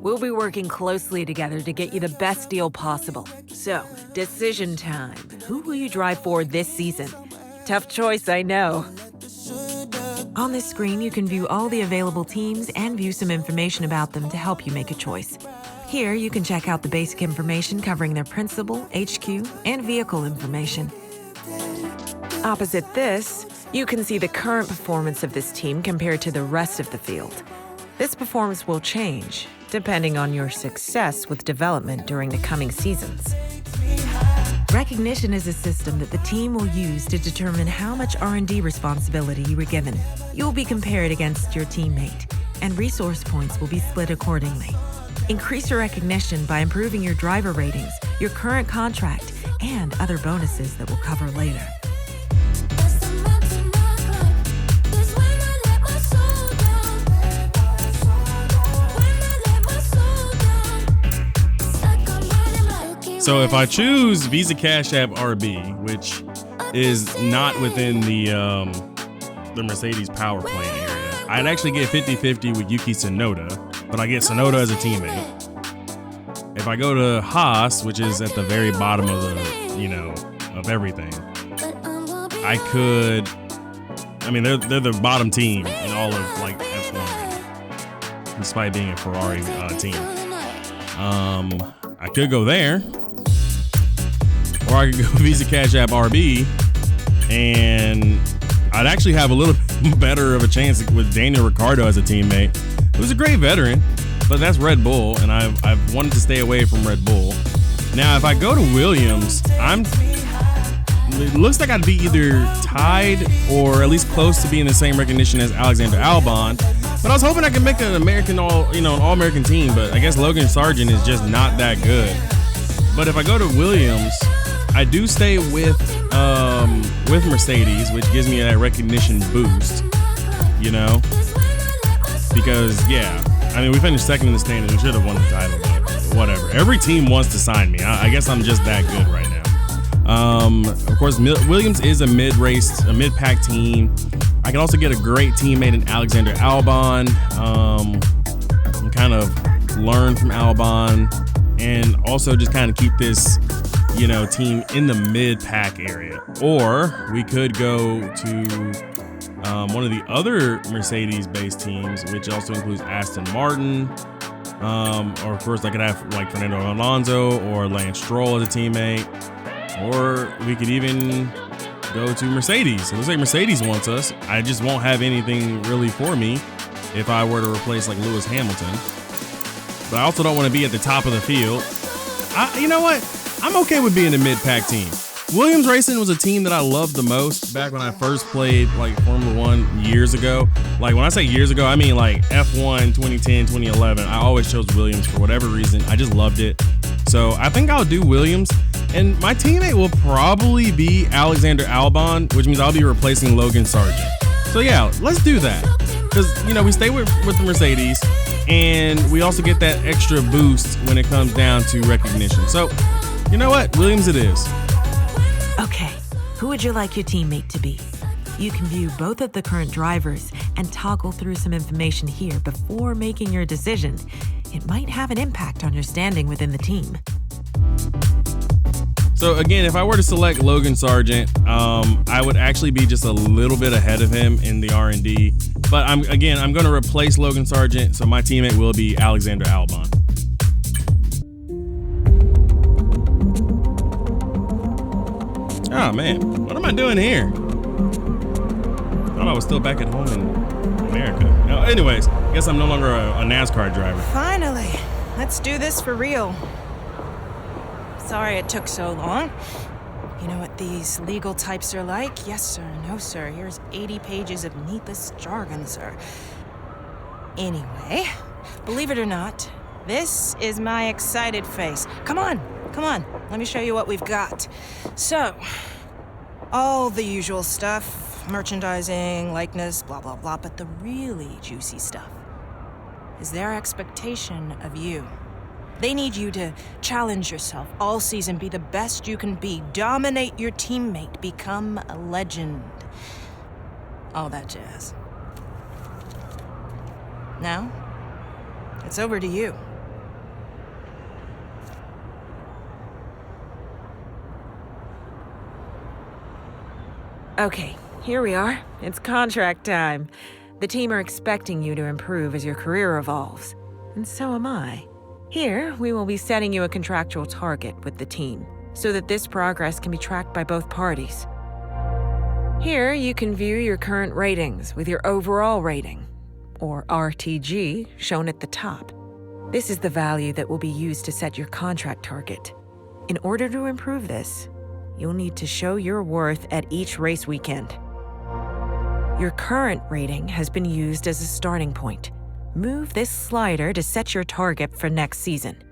We'll be working closely together to get you the best deal possible. So, decision time. Who will you drive for this season? Tough choice, I know. On this screen, you can view all the available teams and view some information about them to help you make a choice. Here, you can check out the basic information covering their principal, HQ, and vehicle information. Opposite this, you can see the current performance of this team compared to the rest of the field. This performance will change, depending on your success with development during the coming seasons. Recognition is a system that the team will use to determine how much R&D responsibility you were given. You'll be compared against your teammate, and resource points will be split accordingly. Increase your recognition by improving your driver ratings, your current contract, and other bonuses that we'll cover later. So if I choose Visa Cash App RB, which is not within the Mercedes power plant area, I'd actually get 50-50 with Yuki Tsunoda, but I get Tsunoda as a teammate. If I go to Haas, which is at the very bottom of the, of everything, they're the bottom team in all of F1, despite being a Ferrari team. I could go there. Or I could go Visa Cash App RB, and I'd actually have a little better of a chance with Daniel Ricciardo as a teammate. Who's a great veteran, but that's Red Bull, and I've wanted to stay away from Red Bull. Now, if I go to Williams, it looks like I'd be either tied or at least close to being the same recognition as Alexander Albon. But I was hoping I could make an American an All-American team, but I guess Logan Sargent is just not that good. But if I go to Williams, I do stay with Mercedes, which gives me that recognition boost, because we finished second in the standings. We should have won the title, but whatever. Every team wants to sign me. I guess I'm just that good right now. Of course, Williams is a mid-pack team. I can also get a great teammate in Alexander Albon, and kind of learn from Albon, and also just kind of keep this team in the mid-pack area. Or we could go to one of the other Mercedes-based teams, which also includes Aston Martin. Or of course, I could have like Fernando Alonso or Lance Stroll as a teammate. Or we could even go to Mercedes. It looks like Mercedes wants us. I just won't have anything really for me if I were to replace like Lewis Hamilton. But I also don't want to be at the top of the field. You know what? I'm okay with being a mid-pack team. Williams Racing was a team that I loved the most back when I first played like Formula One years ago. Like when I say years ago, I mean like F1 2010, 2011. I always chose Williams for whatever reason. I just loved it. So I think I'll do Williams. And my teammate will probably be Alexander Albon, which means I'll be replacing Logan Sargent. So yeah, let's do that. Because, we stay with the Mercedes, and we also get that extra boost when it comes down to recognition. So, you know what? Williams it is. Okay, who would you like your teammate to be? You can view both of the current drivers and toggle through some information here before making your decision. It might have an impact on your standing within the team. So again, if I were to select Logan Sargent, I would actually be just a little bit ahead of him in the R&D. But I'm going to replace Logan Sargent, so my teammate will be Alexander Albon. Oh man, what am I doing here? I thought I was still back at home in America. Now, anyways, I guess I'm no longer a NASCAR driver. Finally, let's do this for real. Sorry it took so long. You know what these legal types are like? Yes, sir. No, sir. Here's 80 pages of needless jargon, sir. Anyway, believe it or not, this is my excited face. Come on. Let me show you what we've got. So, all the usual stuff. Merchandising, likeness, blah, blah, blah. But the really juicy stuff is their expectation of you. They need you to challenge yourself all season, be the best you can be, dominate your teammate, become a legend. All that jazz. Now, it's over to you. Okay, here we are. It's contract time. The team are expecting you to improve as your career evolves. And so am I. Here, we will be setting you a contractual target with the team, so that this progress can be tracked by both parties. Here, you can view your current ratings with your overall rating, or RTG, shown at the top. This is the value that will be used to set your contract target. In order to improve this, you'll need to show your worth at each race weekend. Your current rating has been used as a starting point. Move this slider to set your target for next season.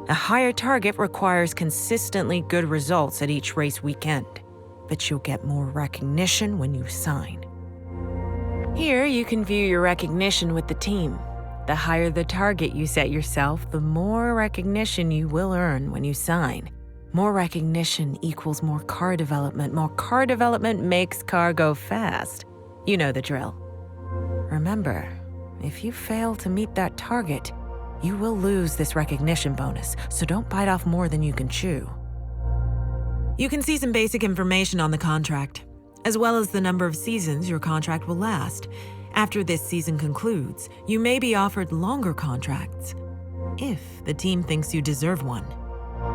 A higher target requires consistently good results at each race weekend, but you'll get more recognition when you sign. Here, you can view your recognition with the team. The higher the target you set yourself, the more recognition you will earn when you sign. More recognition equals more car development. More car development makes car go fast. You know the drill. Remember, if you fail to meet that target, you will lose this recognition bonus, so don't bite off more than you can chew. You can see some basic information on the contract, as well as the number of seasons your contract will last. After this season concludes, you may be offered longer contracts, if the team thinks you deserve one.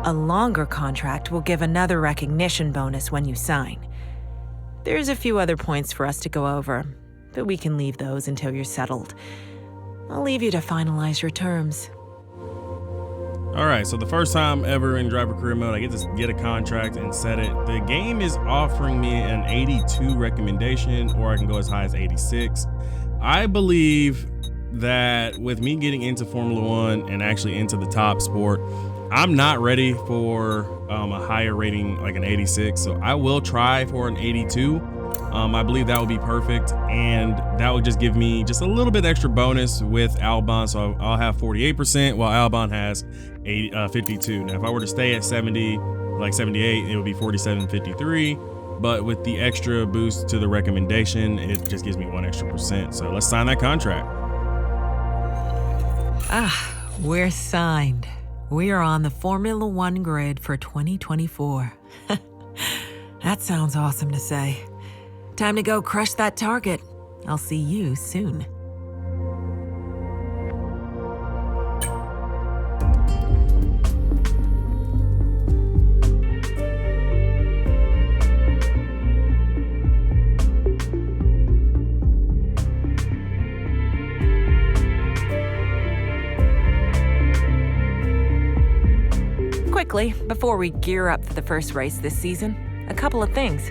A longer contract will give another recognition bonus when you sign. There's a few other points for us to go over, but we can leave those until you're settled. I'll leave you to finalize your terms. All right, so the first time ever in driver career mode, I get to get a contract and set it. The game is offering me an 82 recommendation, or I can go as high as 86. I believe that with me getting into Formula One and actually into the top sport, I'm not ready for a higher rating like an 86. So I will try for an 82. I believe that would be perfect, and that would just give me just a little bit extra bonus with Albon. So I'll have 48% while Albon has 52. Now, if I were to stay at 70, like 78, it would be 47.53. But with the extra boost to the recommendation, it just gives me 1 extra percent. So let's sign that contract. We're signed. We are on the Formula One grid for 2024. That sounds awesome to say. Time to go crush that target. I'll see you soon. Quickly, before we gear up for the first race this season, a couple of things.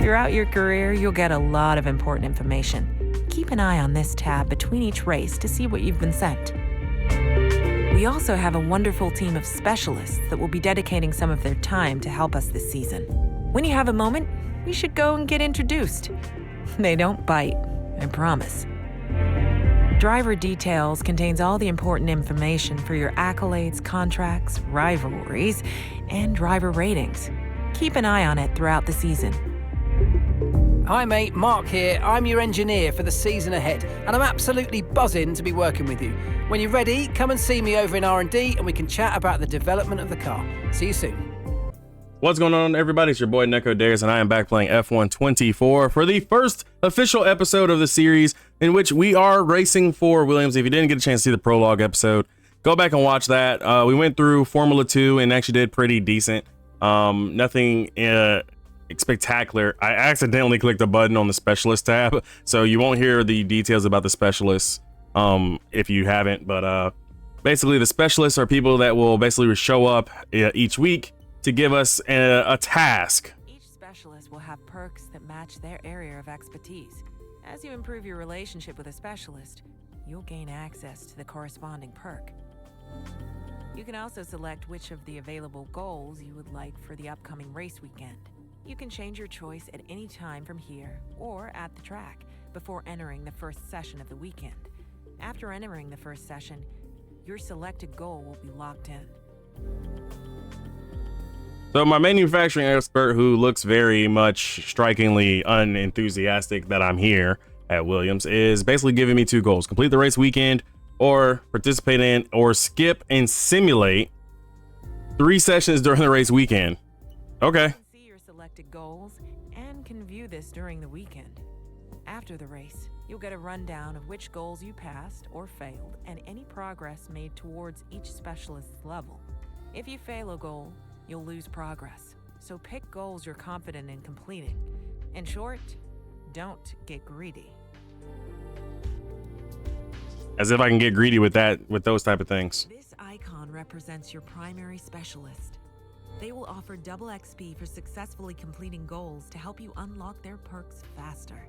Throughout your career, you'll get a lot of important information. Keep an eye on this tab between each race to see what you've been sent. We also have a wonderful team of specialists that will be dedicating some of their time to help us this season. When you have a moment, you should go and get introduced. They don't bite, I promise. Driver Details contains all the important information for your accolades, contracts, rivalries, and driver ratings. Keep an eye on it throughout the season. Hi mate, Mark here. I'm your engineer for the season ahead, and I'm absolutely buzzing to be working with you. When you're ready, come and see me over in R&D and we can chat about the development of the car. See you soon. What's going on, everybody? It's your boy Neko Dares, and I am back playing F1 24 for the first official episode of the series in which we are racing for Williams. If you didn't get a chance to see the prologue episode, go back and watch that. We went through Formula 2 and actually did pretty decent. Nothing spectacular. I accidentally clicked a button on the specialist tab, so you won't hear the details about the specialists if you haven't. But basically, the specialists are people that will basically show up each week to give us a task. Each specialist will have perks that match their area of expertise. As you improve your relationship with a specialist, you'll gain access to the corresponding perk. You can also select which of the available goals you would like for the upcoming race weekend. You can change your choice at any time from here or at the track before entering the first session of the weekend. After entering the first session, your selected goal will be locked in. So my manufacturing expert, who looks very much strikingly unenthusiastic that I'm here at Williams, is basically giving me 2 goals: complete the race weekend, or participate in or skip and simulate 3 sessions during the race weekend. Okay. See your selected goals and can view this during the weekend. After the race, you'll get a rundown of which goals you passed or failed and any progress made towards each specialist's level. If you fail a goal, you'll lose progress, so pick goals you're confident in completing. In short, don't get greedy. As if I can get greedy with those type of things. This icon represents your primary specialist. They will offer double XP for successfully completing goals to help you unlock their perks faster.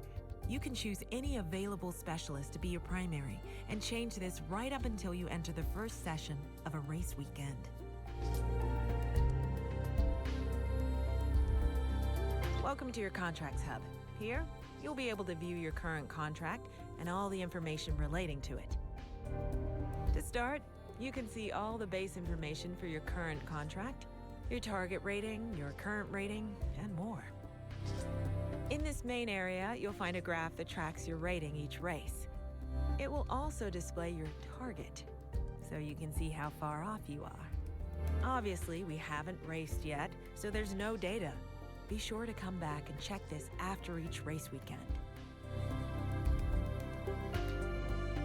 You can choose any available specialist to be your primary and change this right up until you enter the first session of a race weekend. Welcome to your contracts hub. Here, you'll be able to view your current contract and all the information relating to it. To start, you can see all the base information for your current contract, your target rating, your current rating, and more. In this main area, you'll find a graph that tracks your rating each race. It will also display your target, so you can see how far off you are. Obviously, we haven't raced yet, so there's no data. Be sure to come back and check this after each race weekend.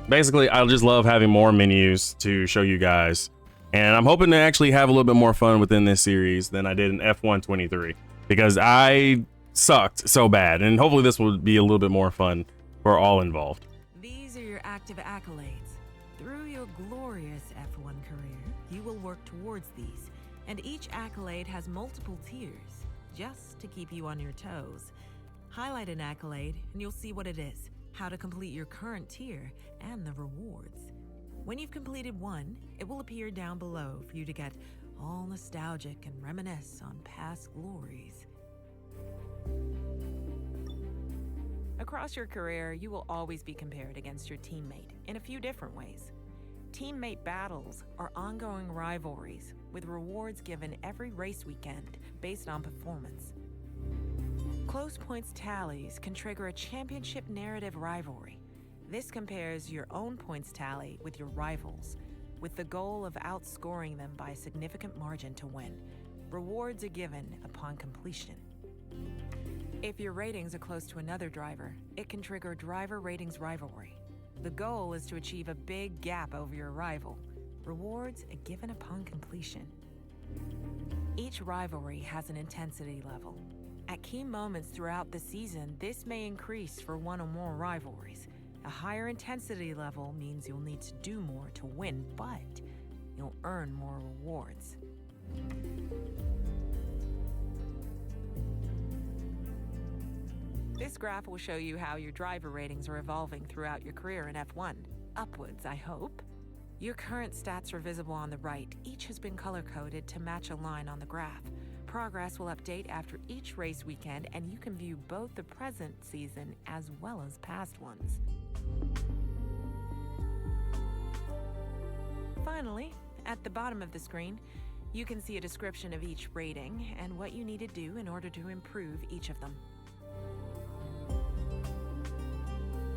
Basically, I just love having more menus to show you guys. And I'm hoping to actually have a little bit more fun within this series than I did in F1 23. Because I sucked so bad. And hopefully this will be a little bit more fun for all involved. These are your active accolades. Through your glorious F1 career, you will work towards these. And each accolade has multiple tiers, just to keep you on your toes. Highlight an accolade and you'll see what it is, how to complete your current tier, and the rewards. When you've completed one, it will appear down below for you to get all nostalgic and reminisce on past glories. Across your career, you will always be compared against your teammate in a few different ways. Teammate battles are ongoing rivalries with rewards given every race weekend based on performance. Close points tallies can trigger a championship narrative rivalry. This compares your own points tally with your rivals, with the goal of outscoring them by a significant margin to win. Rewards are given upon completion. If your ratings are close to another driver, it can trigger a driver ratings rivalry. The goal is to achieve a big gap over your rival. Rewards are given upon completion. Each rivalry has an intensity level. At key moments throughout the season, this may increase for one or more rivalries. A higher intensity level means you'll need to do more to win, but you'll earn more rewards. This graph will show you how your driver ratings are evolving throughout your career in F1. Upwards, I hope. Your current stats are visible on the right. Each has been color-coded to match a line on the graph. Progress will update after each race weekend, and you can view both the present season as well as past ones. Finally, at the bottom of the screen, you can see a description of each rating and what you need to do in order to improve each of them.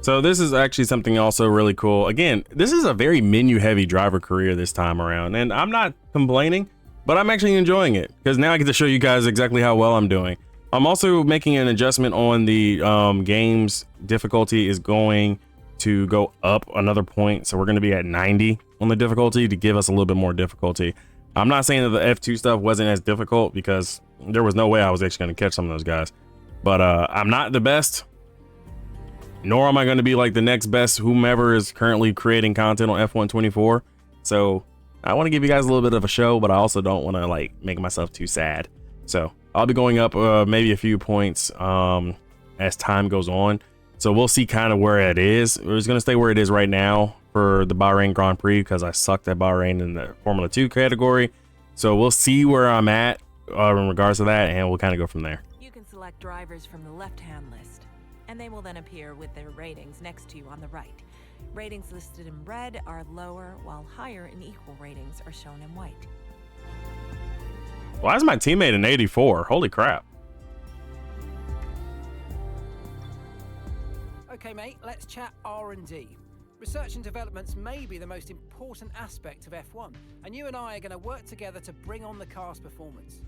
So this is actually something also really cool. Again, this is a very menu-heavy driver career this time around, and I'm not complaining, but I'm actually enjoying it because now I get to show you guys exactly how well I'm doing. I'm also making an adjustment on the game's difficulty is going to go up another point. So we're going to be at 90 on the difficulty to give us a little bit more difficulty. I'm not saying that the F2 stuff wasn't as difficult because there was no way I was actually going to catch some of those guys. But I'm not the best, nor am I going to be like the next best whomever is currently creating content on F1 24. So I want to give you guys a little bit of a show, but I also don't want to like make myself too sad. So I'll be going up maybe a few points as time goes on. So we'll see kind of where it is. We're just going to stay where it is right now for the Bahrain Grand Prix because I sucked at Bahrain in the Formula 2 category. So we'll see where I'm at in regards to that, and we'll kind of go from there. You can select drivers from the left-hand list, and they will then appear with their ratings next to you on the right. Ratings listed in red are lower, while higher and equal ratings are shown in white. Why is my teammate an 84? Holy crap. Okay, mate, let's chat R&D. Research and developments may be the most important aspect of F1, and you and I are going to work together to bring on the car's performance.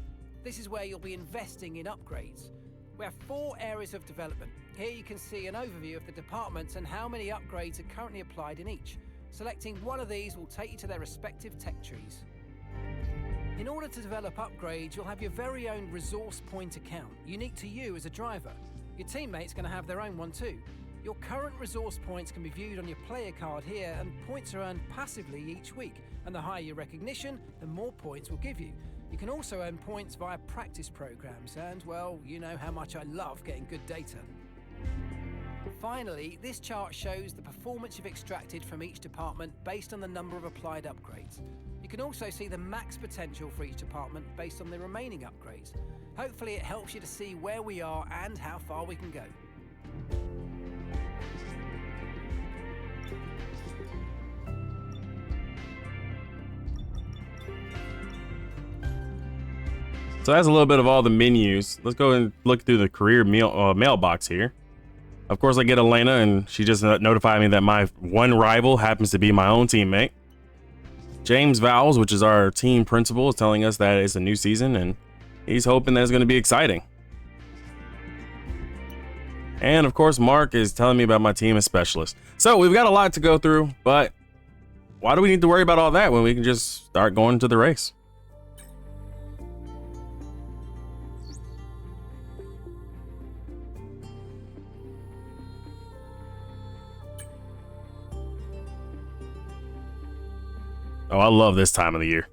This is where you'll be investing in upgrades. We have 4 areas of development. Here you can see an overview of the departments and how many upgrades are currently applied in each. Selecting one of these will take you to their respective tech trees. In order to develop upgrades, you'll have your very own resource point account, unique to you as a driver. Your teammate's going to have their own one too. Your current resource points can be viewed on your player card here, and points are earned passively each week. And the higher your recognition, the more points we'll give you. You can also earn points via practice programs, and well, you know how much I love getting good data. Finally, this chart shows the performance you've extracted from each department based on the number of applied upgrades. You can also see the max potential for each department based on the remaining upgrades. Hopefully it helps you to see where we are and how far we can go. So that's a little bit of all the menus. Let's go and look through the career mailbox here. Of course, I get Elena, and she just notified me that my one rival happens to be my own teammate. James Vowles, which is our team principal, is telling us that it's a new season, and he's hoping that it's going to be exciting. And of course, Mark is telling me about my team as specialist. So we've got a lot to go through, but why do we need to worry about all that when we can just start going to the race? Oh, I love this time of the year.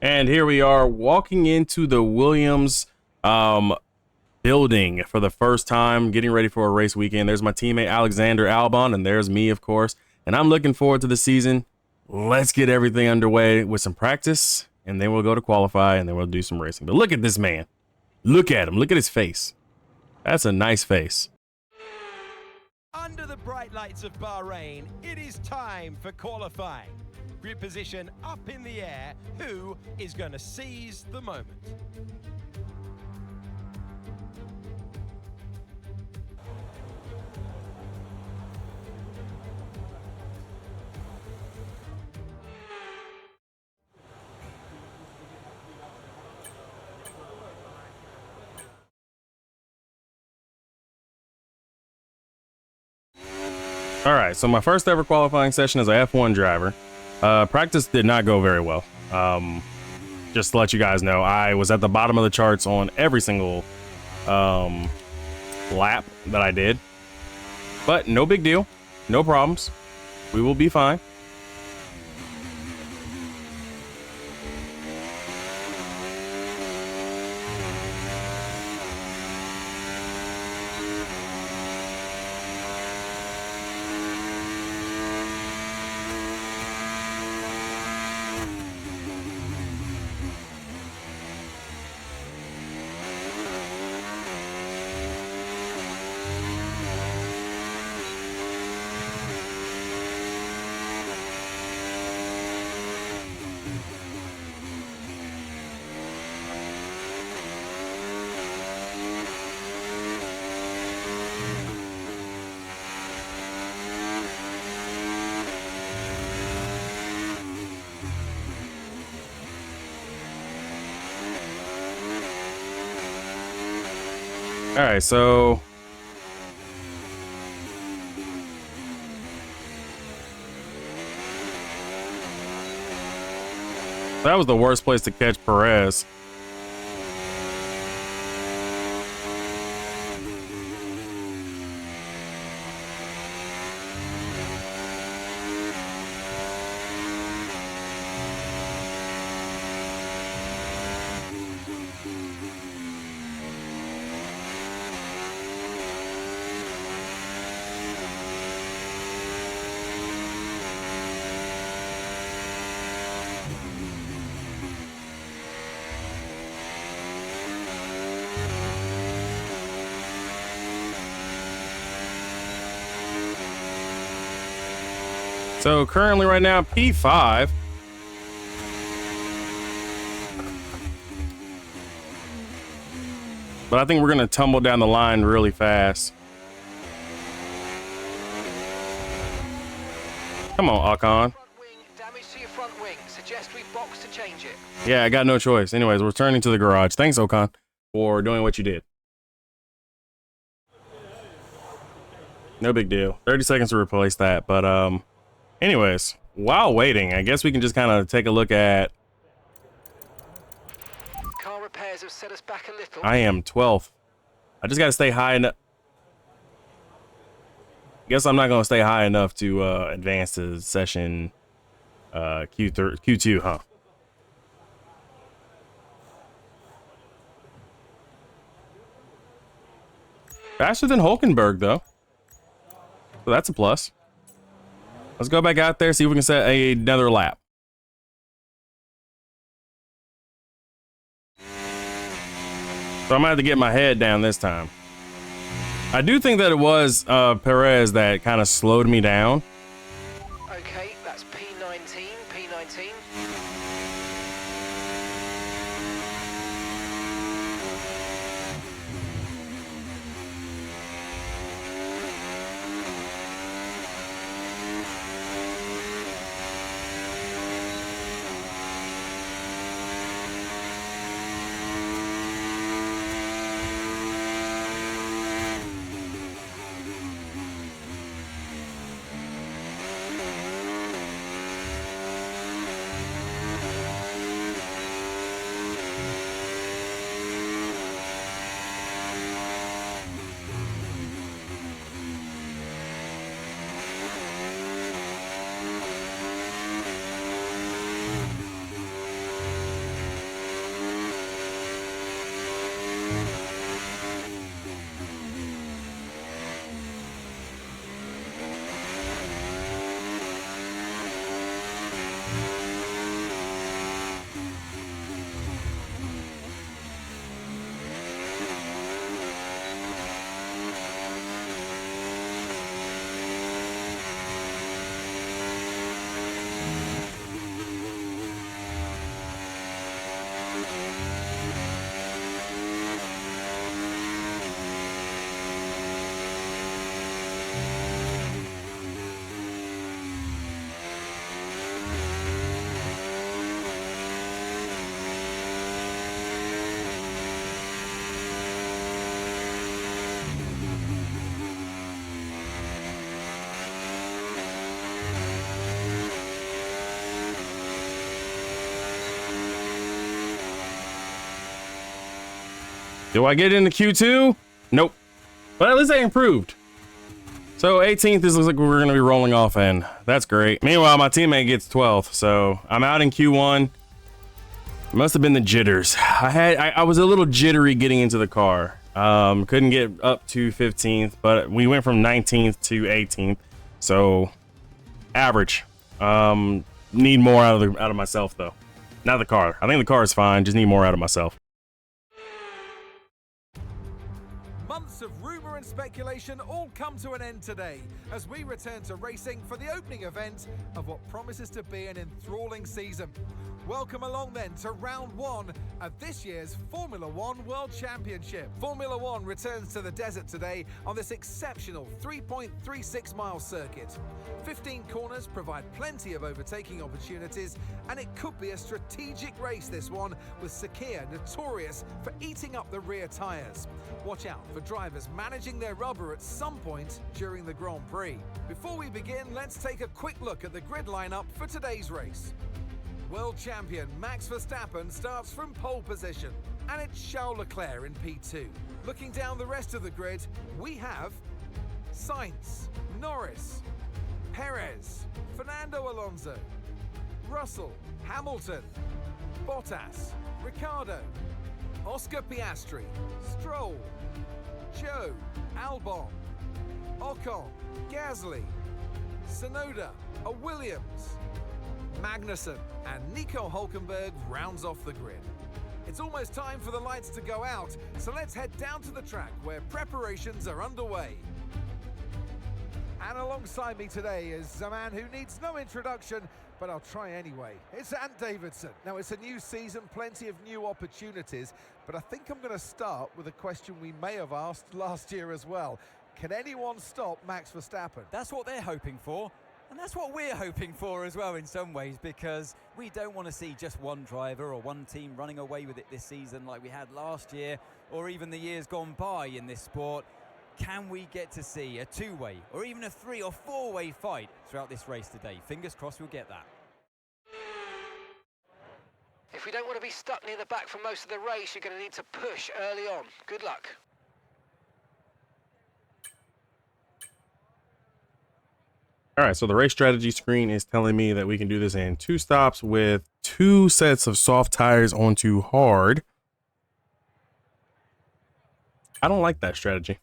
And here we are walking into the Williams building for the first time, getting ready for a race weekend. There's my teammate Alexander Albon, and there's me, of course. And I'm looking forward to the season. Let's get everything underway with some practice, and then we'll go to qualify, and then we'll do some racing. But look at this man. Look at him. Look at his face. That's a nice face. Under the bright lights of Bahrain, it is time for qualifying. Grid position up in the air. Who is going to seize the moment? All right, so my first ever qualifying session as a F1 driver. Practice did not go very well. Just to let you guys know, I was at the bottom of the charts on every single lap that I did. But no big deal. No problems. We will be fine. All right, so that was the worst place to catch Perez. So currently right now, P5. But I think we're gonna tumble down the line really fast. Come on, Ocon. Damage to your front wing. Suggest we box to change it. Yeah, I got no choice. Anyways, we're returning to the garage. Thanks, Ocon, for doing what you did. No big deal. 30 seconds to replace that. But anyways, while waiting, I guess we can just kind of take a look at. Car repairs have set us back a little. I am 12th. I just got to stay high enough. Guess I'm not going to stay high enough to advance to session Q2, huh? Faster than Hulkenberg, though. So that's a plus. Let's go back out there, see if we can set another lap. So I'm gonna have to get my head down this time. I do think that it was Perez that kind of slowed me down. Okay, that's P19, P19. Do I get into Q2? Nope. But at least I improved. So 18th, this looks like we're going to be rolling off in. That's great. Meanwhile, my teammate gets 12th, so I'm out in Q1. It must have been the jitters. I was a little jittery getting into the car. Couldn't get up to 15th, but we went from 19th to 18th. So average. Need more out of myself though. Not the car. I think the car is fine. Just need more out of myself. Months of rumor and speculation all come to an end today as we return to racing for the opening event of what promises to be an enthralling season. Welcome along then to round one of this year's Formula One World Championship. Formula One returns to the desert today on this exceptional 3.36 mile circuit. 15 corners provide plenty of overtaking opportunities, and it could be a strategic race, this one, with Sakhir notorious for eating up the rear tyres. Watch out for drivers managing their rubber at some point during the Grand Prix. Before we begin, let's take a quick look at the grid lineup for today's race. World champion Max Verstappen starts from pole position, and it's Charles Leclerc in P2. Looking down the rest of the grid, we have Sainz, Norris, Perez, Fernando Alonso, Russell, Hamilton, Bottas, Ricciardo, Oscar Piastri, Stroll, Joe, Albon, Ocon, Gasly, Tsunoda, Williams, Magnussen, and Nico Hulkenberg rounds off the grid. It's almost time for the lights to go out, so let's head down to the track where preparations are underway. And alongside me today is a man who needs no introduction, but I'll try anyway. It's Ant Davidson. Now, it's a new season, plenty of new opportunities, but I think I'm going to start with a question we may have asked last year as well. Can anyone stop Max Verstappen? That's what they're hoping for. And that's what we're hoping for as well in some ways, because we don't want to see just one driver or one team running away with it this season like we had last year or even the years gone by in this sport. Can we get to see a two-way or even a three- or four-way fight throughout this race today? Fingers crossed we'll get that. If we don't want to be stuck near the back for most of the race, you're going to need to push early on. Good luck. All right, so the race strategy screen is telling me that we can do this in 2 stops with 2 sets of soft tires onto hard. I don't like that strategy.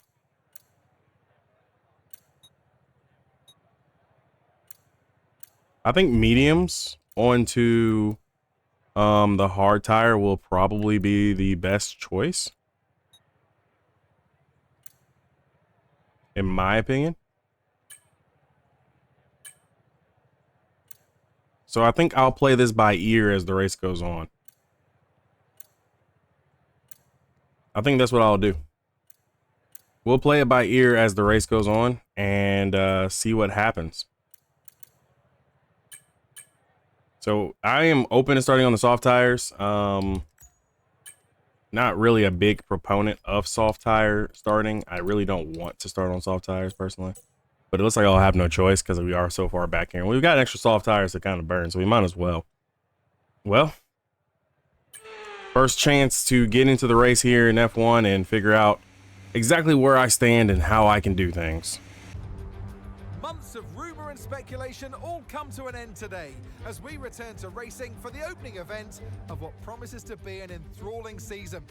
I think mediums onto the hard tire will probably be the best choice, in my opinion. So I think I'll play this by ear as the race goes on. I think that's what I'll do. We'll play it by ear as the race goes on and see what happens. So I am open to starting on the soft tires. Not really a big proponent of soft tire starting. I really don't want to start on soft tires personally. But it looks like I'll have no choice because we are so far back here. And we've got extra soft tires to kind of burn, so we might as well. Well, first chance to get into the race here in F1 and figure out exactly where I stand and how I can do things. Months of rumour and speculation all come to an end today as we return to racing for the opening event of what promises to be an enthralling season.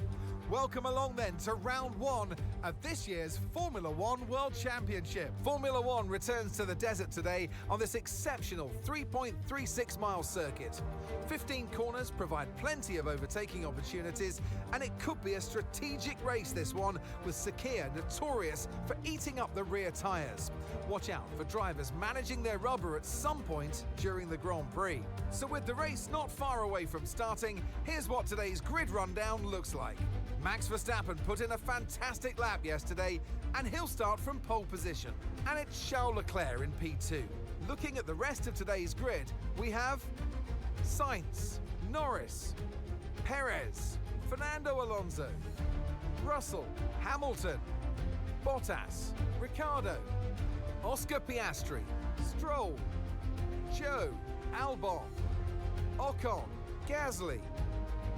Welcome along then to round 1 of this year's Formula One World Championship. Formula One returns to the desert today on this exceptional 3.36 mile circuit. 15 corners provide plenty of overtaking opportunities, and it could be a strategic race, this one, with Sakhir notorious for eating up the rear tyres. Watch out for drivers managing their rubber at some point during the Grand Prix. So with the race not far away from starting, here's what today's grid rundown looks like. Max Verstappen put in a fantastic lap yesterday, and he'll start from pole position. And it's Charles Leclerc in P2. Looking at the rest of today's grid, we have Sainz, Norris, Perez, Fernando Alonso, Russell, Hamilton, Bottas, Ricciardo, Oscar Piastri, Stroll, Joe, Albon, Ocon, Gasly,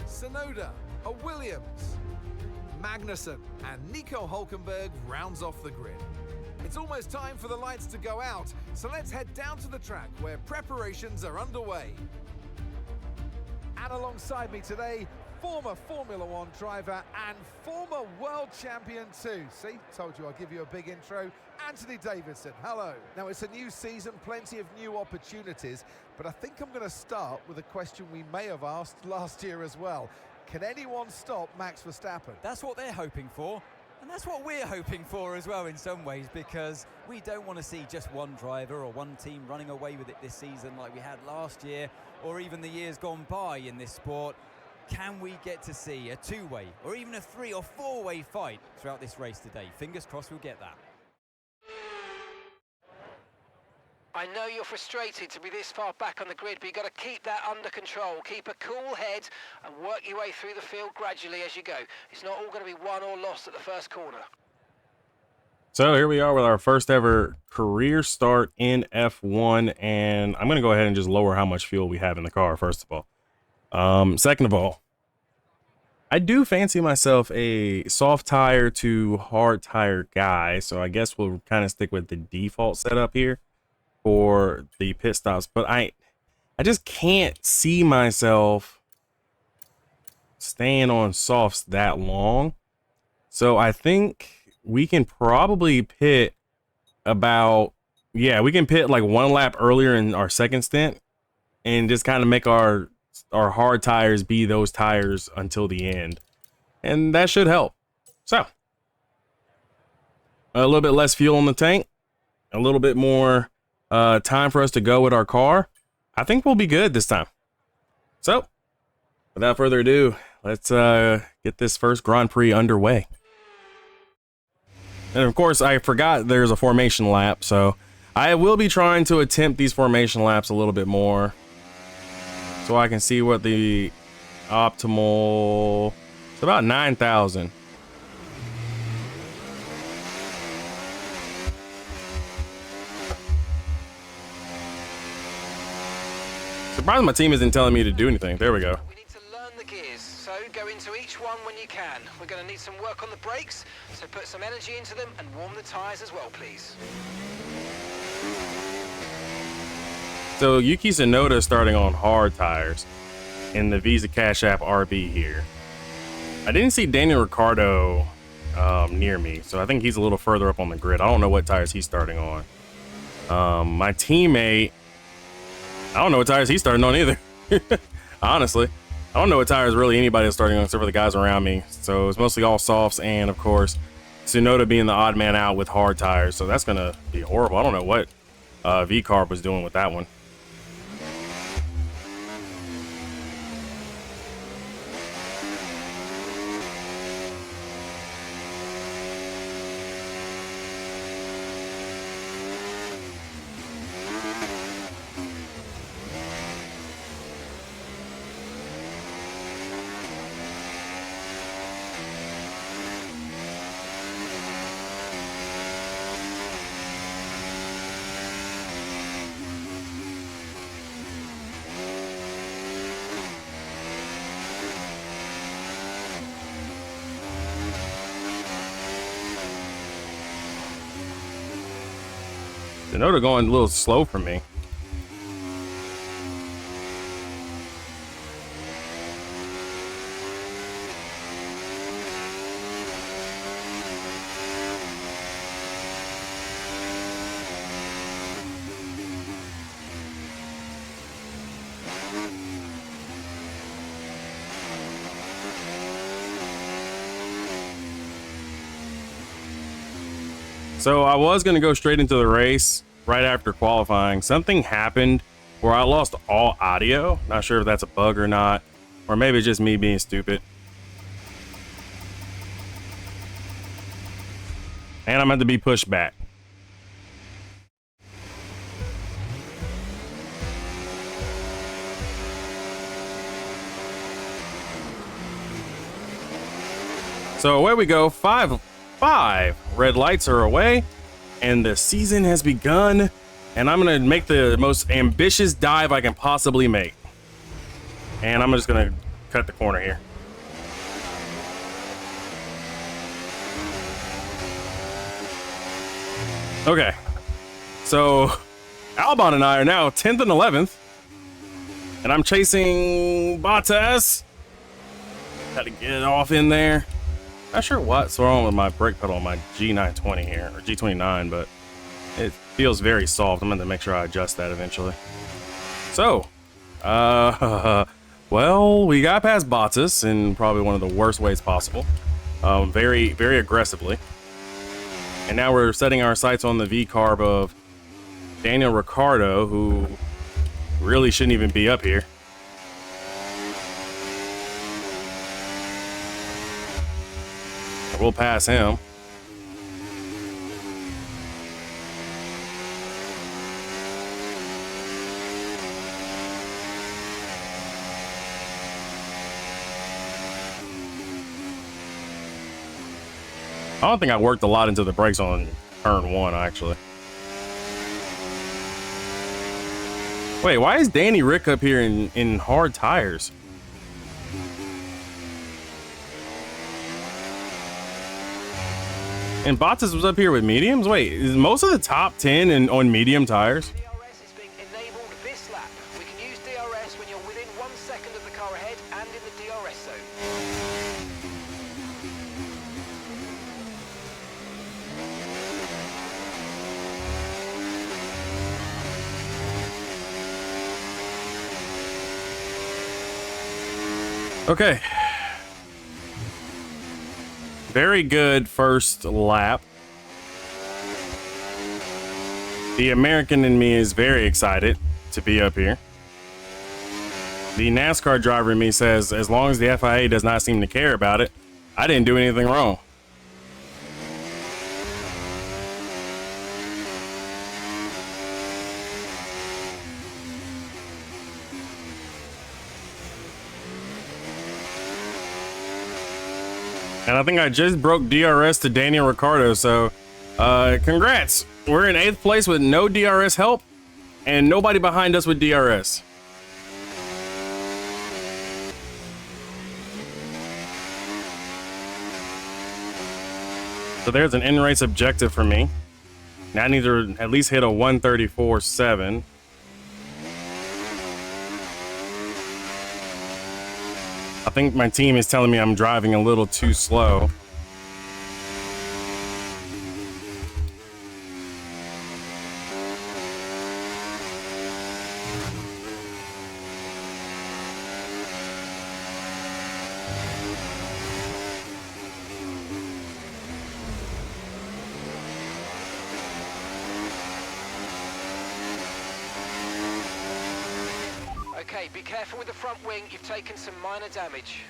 Tsunoda, Williams, Magnussen, and Nico Hülkenberg rounds off the grid. It's almost time for the lights to go out, so let's head down to the track where preparations are underway. And alongside me today, former Formula One driver and former world champion too. See, told you I'll give you a big intro. Anthony Davidson, hello. Now it's a new season, plenty of new opportunities, but I think I'm going to start with a question we may have asked last year as well. Can anyone stop Max Verstappen? That's what they're hoping for. And that's what we're hoping for as well in some ways, because we don't want to see just one driver or one team running away with it this season like we had last year or even the years gone by in this sport. Can we get to see a two-way or even a three- or four-way fight throughout this race today? Fingers crossed we'll get that. I know you're frustrated to be this far back on the grid, but you've got to keep that under control. Keep a cool head and work your way through the field gradually as you go. It's not all going to be won or lost at the first corner. So here we are with our first ever career start in F1, and I'm going to go ahead and just lower how much fuel we have in the car, first of all. Second of all, I do fancy myself a soft tire to hard tire guy, so I guess we'll kind of stick with the default setup here for the pit stops, but I just can't see myself staying on softs that long. So I think we can probably pit about, yeah, we can pit like 1 lap earlier in our second stint and just kind of make our hard tires be those tires until the end. And that should help. So a little bit less fuel in the tank. a little bit more time for us to go with our car, I think we'll be good this time. So, without further ado, let's get this first Grand Prix underway. And of course, I forgot there's a formation lap, so I will be trying to attempt these formation laps a little bit more so I can see what the optimal... It's about 9,000. Surprised my team isn't telling me to do anything. There we go. We need to learn the gears, so go into each one when you can. We're going to need some work on the brakes, so put some energy into them and warm the tyres as well, please. So Yuki Tsunoda starting on hard tires in the Visa Cash App RB here. I didn't see Daniel Ricciardo near me, so I think he's a little further up on the grid. I don't know what tires he's starting on. My teammate, I don't know what tires he's starting on either. Honestly, I don't know what tires really anybody is starting on except for the guys around me. So it's mostly all softs, and of course Tsunoda being the odd man out with hard tires. So that's gonna be horrible. I don't know what V-Carb was doing with that one. Tsunoda going a little slow for me. So I was going to go straight into the race right after qualifying. Something happened where I lost all audio. Not sure if that's a bug or not, or maybe it's just me being stupid. And I'm going to be pushed back. So away we go. Five red lights are away, and the season has begun, and I'm gonna make the most ambitious dive I can possibly make. And I'm just gonna cut the corner here. Okay, so Albon and I are now 10th and 11th, and I'm chasing Bottas. Got to get it off in there. Not sure what's wrong with my brake pedal on my G920 here, or G29, but it feels very soft. I'm going to make sure I adjust that eventually. So, well, we got past Bottas in probably one of the worst ways possible. Very, very aggressively. And now we're setting our sights on the V-Carb of Daniel Ricciardo, who really shouldn't even be up here. We'll pass him. I don't think I worked a lot into the brakes on turn 1, actually. Wait, why is Danny Rick up here in hard tires? And Bottas was up here with mediums? Wait, is most of the top 10 on medium tires? DRS is being enabled this lap. We can use DRS when you're within 1 second of the car ahead and in the DRS zone. Okay. Very good first lap. The American in me is very excited to be up here. The NASCAR driver in me says, as long as the FIA does not seem to care about it, I didn't do anything wrong. And I think I just broke DRS to Daniel Ricciardo, so congrats. We're in 8th place with no DRS help and nobody behind us with DRS. So there's an in-race objective for me. Now I need to at least hit a 134.7. I think my team is telling me I'm driving a little too slow. Okay, be careful with the front wing. You've taken some minor damage.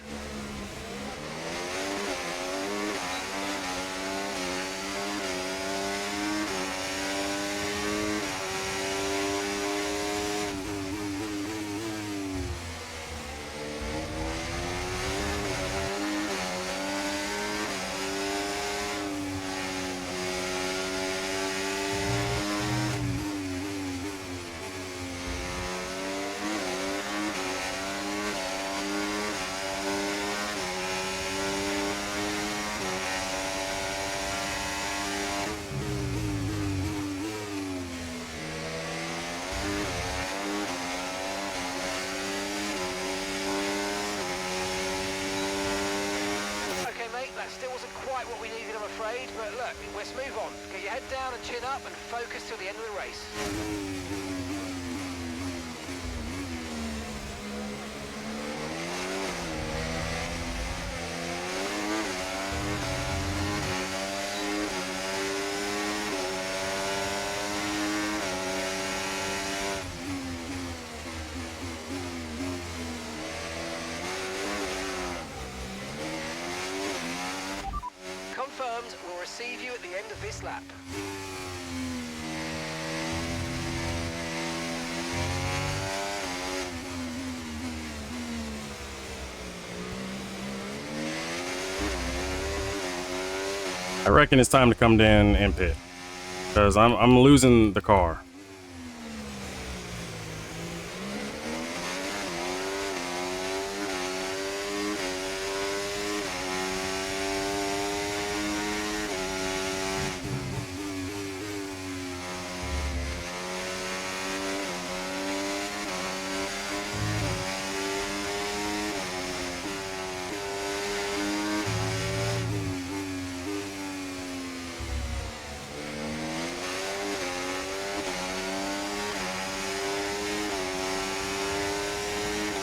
That still wasn't quite what we needed, I'm afraid, but look, let's move on. Get your head down and chin up and focus till the end of the race. Confirmed, we'll receive you at the end of this lap. I reckon it's time to come down and pit because I'm losing the car.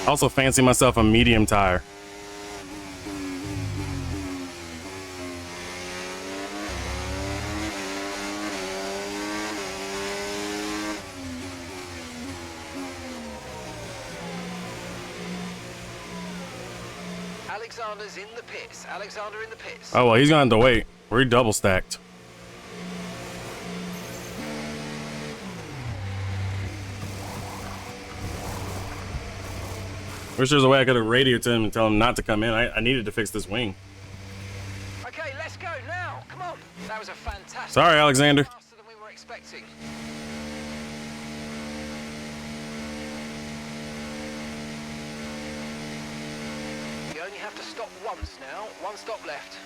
I also fancy myself a medium tire. Alexander's in the pits. Alexander in the pits. Oh, well, he's gonna have to wait. We're double stacked. Wish there was a way I could have radioed to him and tell him not to come in. I needed to fix this wing. Okay, let's go now. Come on. That was a fantastic. Sorry, Alexander. Faster than we were expecting. You only have to stop once now. One stop left.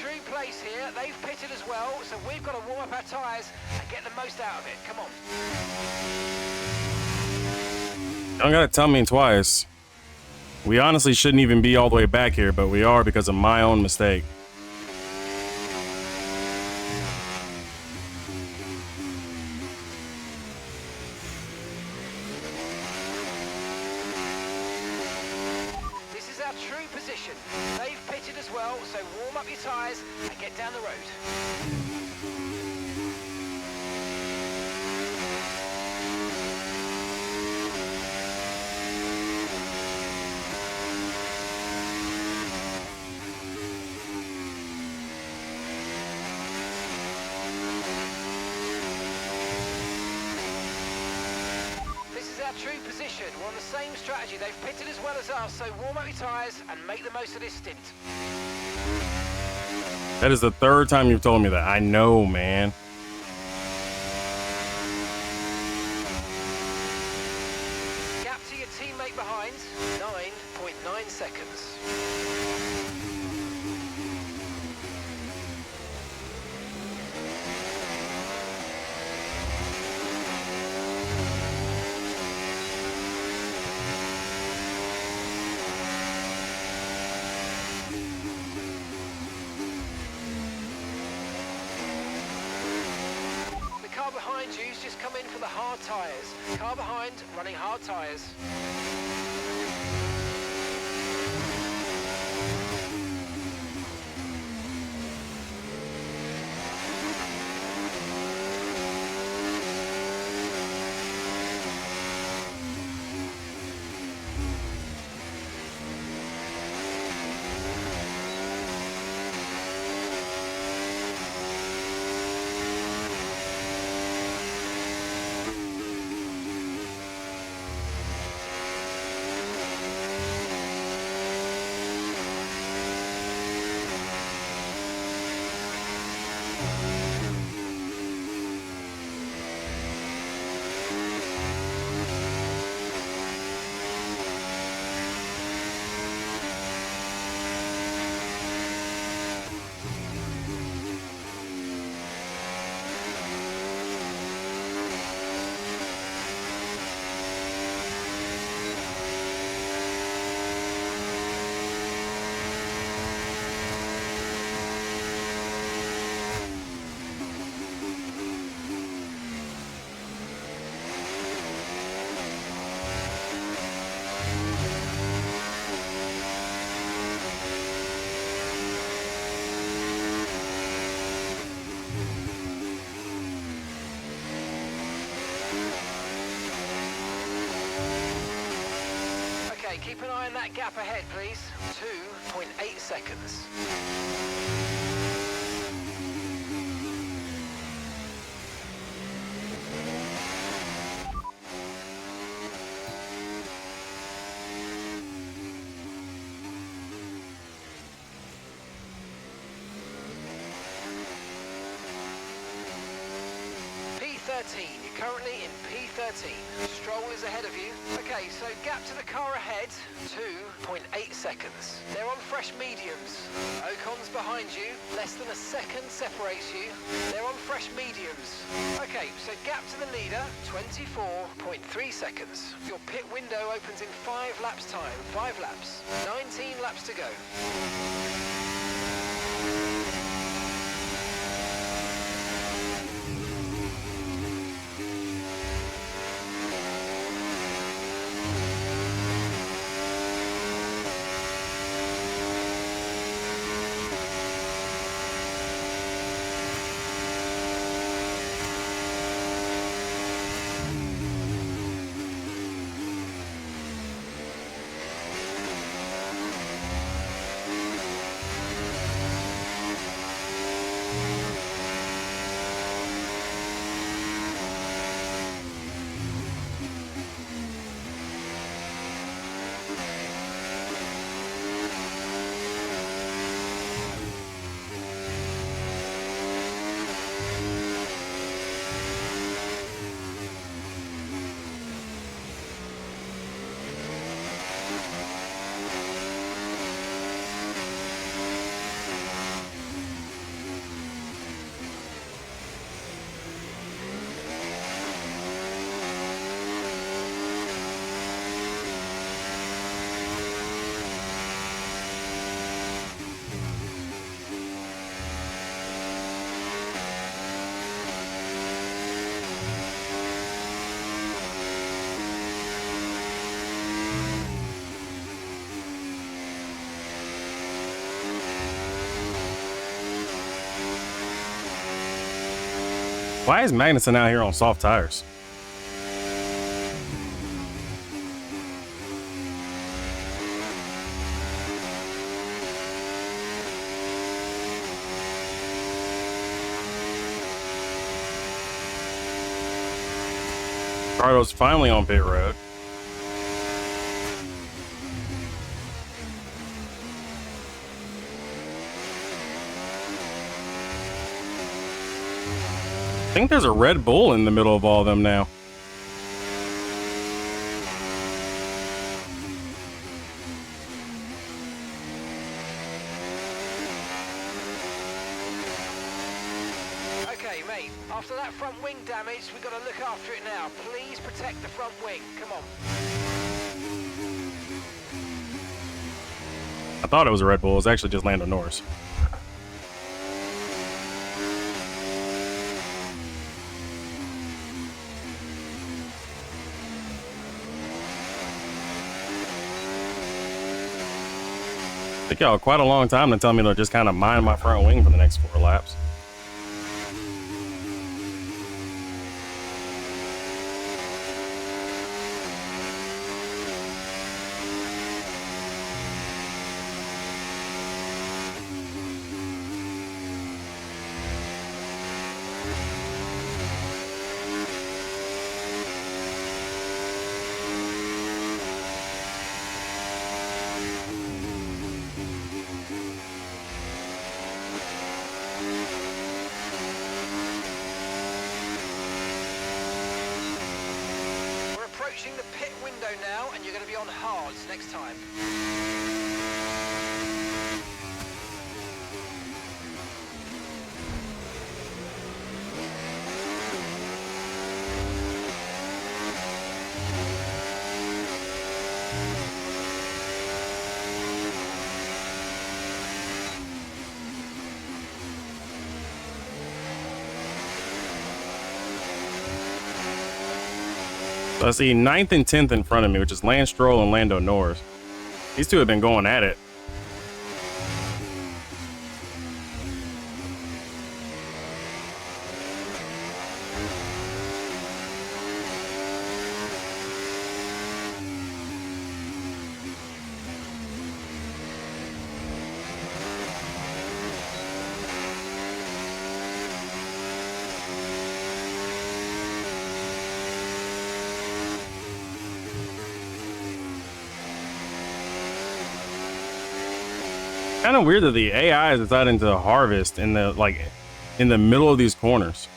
True place here. They've pitted as well, so we've got to warm up our tyres and get the most out of it. Come on. You don't gotta tell me twice. We honestly shouldn't even be all the way back here, but we are because of my own mistake. This is our true position. They've pitted as well, so warm up your tyres and get down the road. True position. We're on the same strategy. They've pitted as well as us, so warm up your tyres and make the most of this stint. That is the third time you've told me that. I know, man. Gap to your teammate behind, 9.9 seconds. Car behind you's just come in for the hard tyres. Car behind, running hard tyres. Keep an eye on that gap ahead, please. 2.8 seconds. P13, you're currently in P13. Stroll is ahead of you. Okay, so gap to the car ahead, 2.8 seconds. They're on fresh mediums. Ocon's behind you, less than a second separates you. They're on fresh mediums. Okay, so gap to the leader, 24.3 seconds. Your pit window opens in 5 laps time, 5 laps. 19 laps to go. Why is Magnussen out here on soft tires? Ricardo's finally on pit road. I think there's a Red Bull in the middle of all of them now. Okay, mate, after that front wing damage, we've got to look after it now. Please protect the front wing. Come on. I thought it was a Red Bull. It was actually just Lando Norris. Took y'all quite a long time to tell me to just kind of mind my front wing for the next 4 laps. Approaching the pit window now, and you're going to be on hards next time. So I see 9th and 10th in front of me, which is Lance Stroll and Lando Norris. These two have been going at it. Kind of weird that the AI is deciding to harvest in the middle of these corners.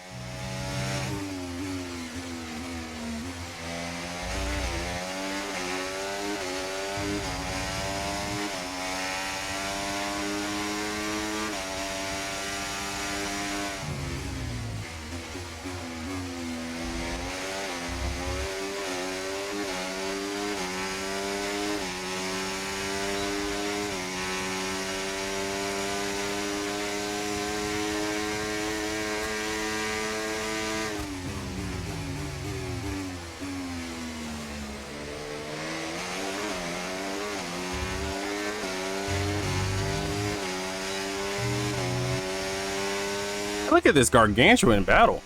Look at this gargantuan battle.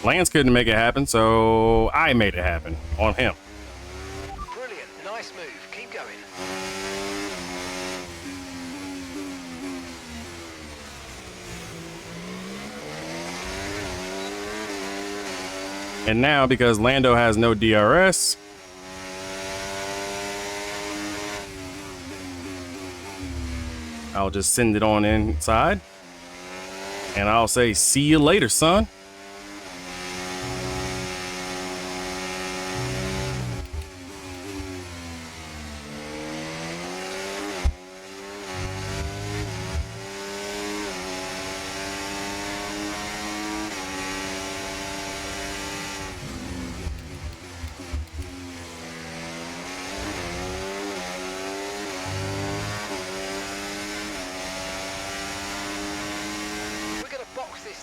Lance couldn't make it happen, so I made it happen on him. Brilliant, nice move. Keep going. And now, because Lando has no DRS, I'll just send it on inside. And I'll say, see you later, son.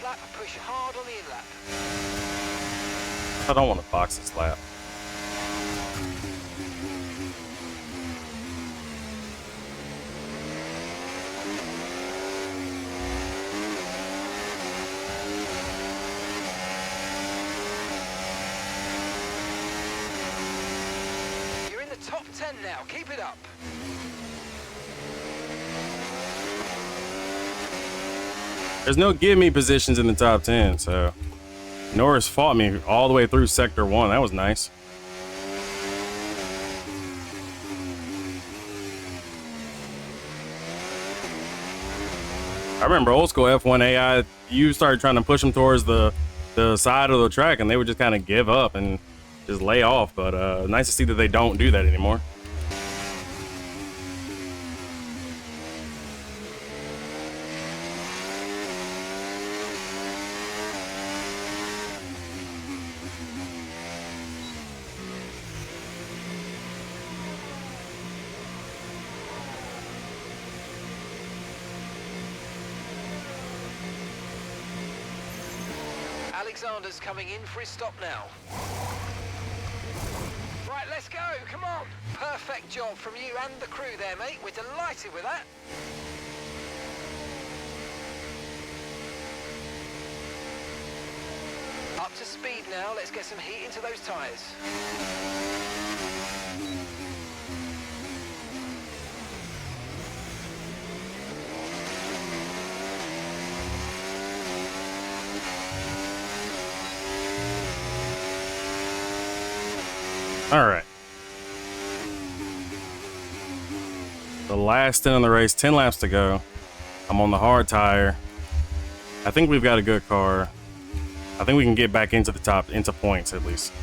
lap, push hard on the in-lap. I don't want to box this lap. You're in the top 10 now, keep it up. There's no give me positions in the top 10, so Norris fought me all the way through sector 1. That was nice. I remember old school F1 AI, you started trying to push them towards the side of the track and they would just kind of give up and just lay off, but nice to see that they don't do that anymore. Alexander's coming in for his stop now. Right, let's go, come on. Perfect job from you and the crew there, mate. We're delighted with that. Up to speed now, let's get some heat into those tyres. All right. The last 10 on the race, 10 laps to go. I'm on the hard tire. I think we've got a good car. I think we can get back into the top, into points at least.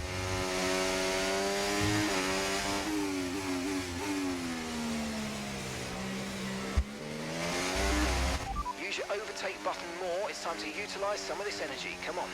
Use your overtake button more. It's time to utilize some of this energy. Come on.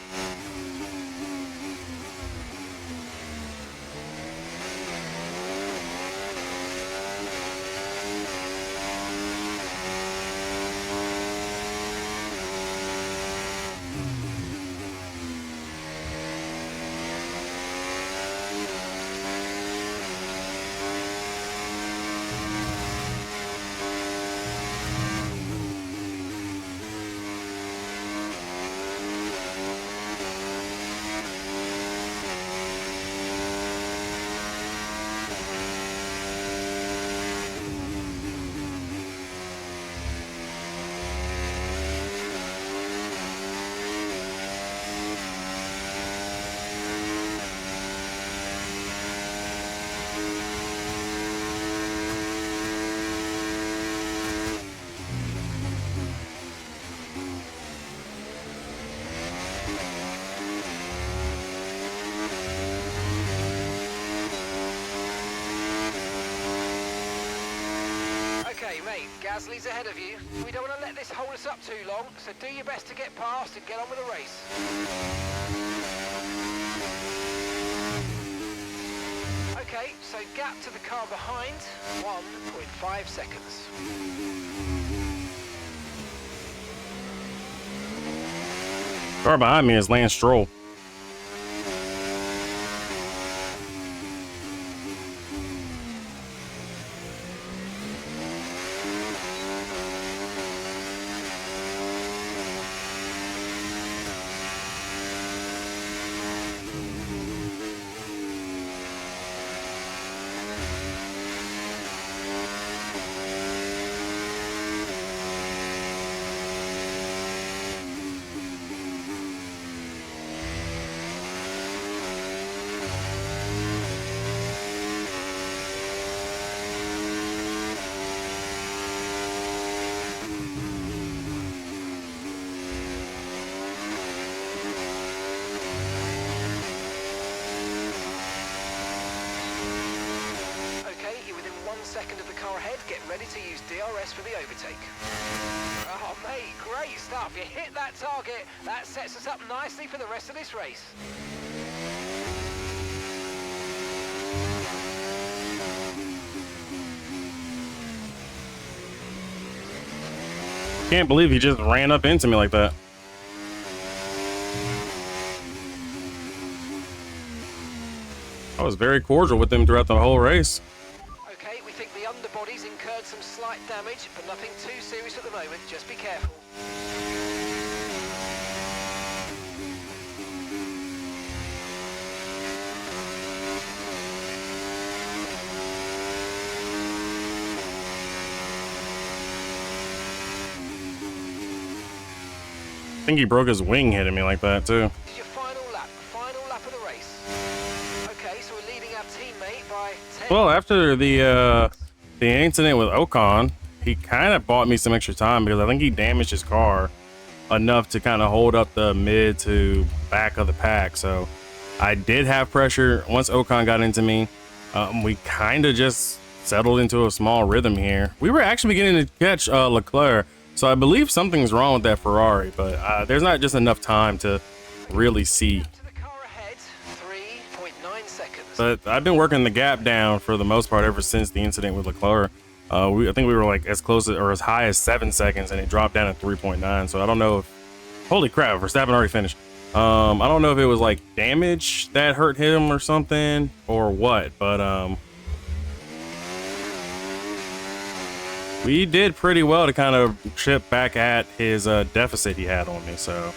Okay, mate, Gasly's ahead of you. We don't want to let this hold us up too long, so do your best to get past and get on with the race. Okay, so gap to the car behind, 1.5 seconds. Car behind me is Lance Stroll. Second of the car ahead, get ready to use DRS for the overtake. Oh mate, great stuff. You hit that target. That sets us up nicely for the rest of this race. Can't believe he just ran up into me like that. I was very cordial with him throughout the whole race. Okay, we think the underbody's incurred some slight damage, but nothing too serious at the moment. Just be careful. I think he broke his wing hitting me like that too. This is your final lap of the race. Okay, so we're leading our teammate by 10. Well, after the incident with Ocon, he kind of bought me some extra time because I think he damaged his car enough to kind of hold up the mid to back of the pack. So I did have pressure once Ocon got into me. We kind of just settled into a small rhythm here. We were actually beginning to catch Leclerc. So I believe something's wrong with that Ferrari, but there's not just enough time to really see. To the car ahead, 3.9 seconds. But I've been working the gap down for the most part ever since the incident with Leclerc. I think we were like as close or as high as 7 seconds, and it dropped down to 3.9. So I don't know if, holy crap, Verstappen already finished. I don't know if it was like damage that hurt him or something or what, but we did pretty well to kind of chip back at his deficit he had on me. So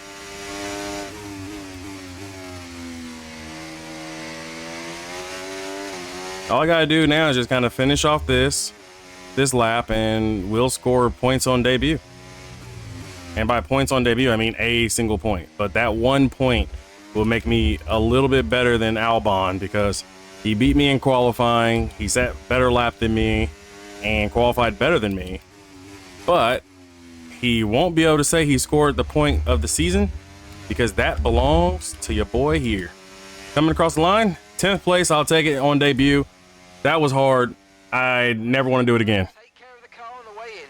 all I gotta do now is just kind of finish off this lap, and we'll score points on debut. And by points on debut, I mean a single point. But that 1 point will make me a little bit better than Albon because he beat me in qualifying. He set better lap than me and qualified better than me. But he won't be able to say he scored the point of the season because that belongs to your boy here. Coming across the line, 10th place, I'll take it on debut. That was hard. I never want to do it again. Take care of the car on the way in.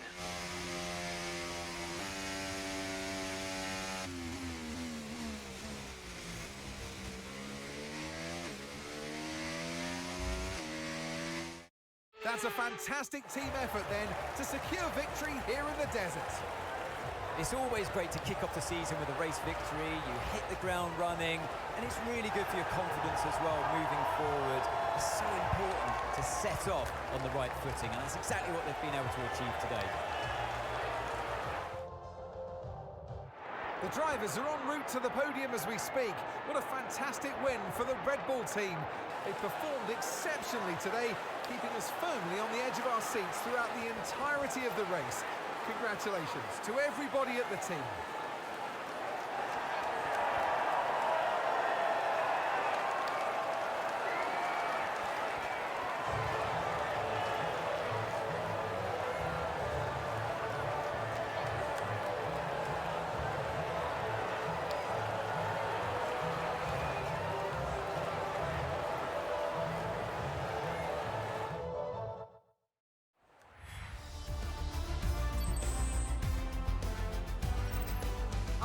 That's a fantastic team effort then to secure victory here in the desert. It's always great to kick off the season with a race victory. You hit the ground running, and it's really good for your confidence as well moving forward. It's so important to set off on the right footing, and that's exactly what they've been able to achieve today. The drivers are en route to the podium as we speak. What a fantastic win for the Red Bull team. They performed exceptionally today, keeping us firmly on the edge of our seats throughout the entirety of the race. Congratulations to everybody at the team.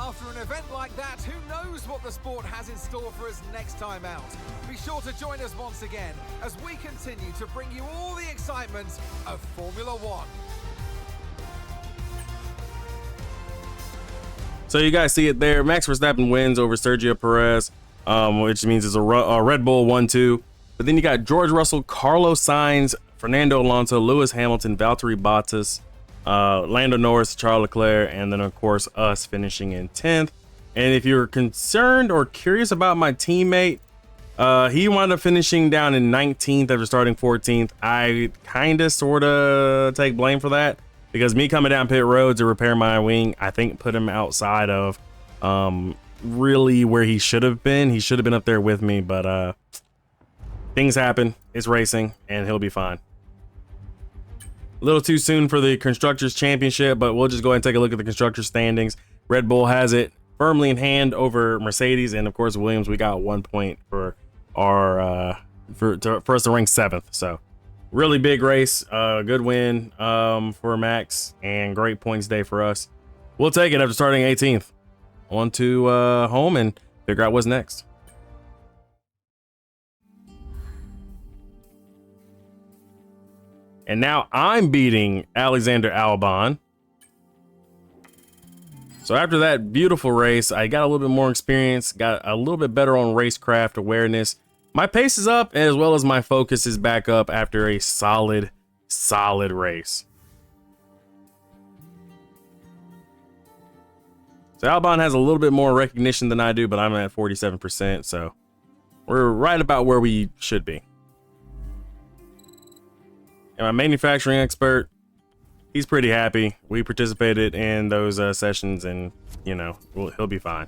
After an event like that, who knows what the sport has in store for us next time out? Be sure to join us once again as we continue to bring you all the excitement of Formula One. So you guys see it there. Max Verstappen wins over Sergio Perez, which means it's a Red Bull 1-2. But then you got George Russell, Carlos Sainz, Fernando Alonso, Lewis Hamilton, Valtteri Bottas, Lando Norris, Charles Leclerc, and then of course us finishing in 10th. And if you're concerned or curious about my teammate, he wound up finishing down in 19th after starting 14th. I kind of sort of take blame for that because me coming down pit road to repair my wing, I think put him outside of really where he should have been. He should have been up there with me, but things happen. It's racing, and he'll be fine. A little too soon for the Constructors Championship, but we'll just go ahead and take a look at the Constructors standings. Red Bull has it firmly in hand over Mercedes, and of course Williams. We got 1 point for our for us to rank 7th. So really big race, good win for Max, and great points day for us. We'll take it after starting 18th. On to home and figure out what's next. And now I'm beating Alexander Albon. So after that beautiful race, I got a little bit more experience, got a little bit better on racecraft awareness, My pace is up as well as my focus is back up after a solid race. So Albon has a little bit more recognition than I do, but I'm at 47%, so we're right about where we should be. And my manufacturing expert, he's pretty happy. We participated in those sessions, and you know, he'll be fine.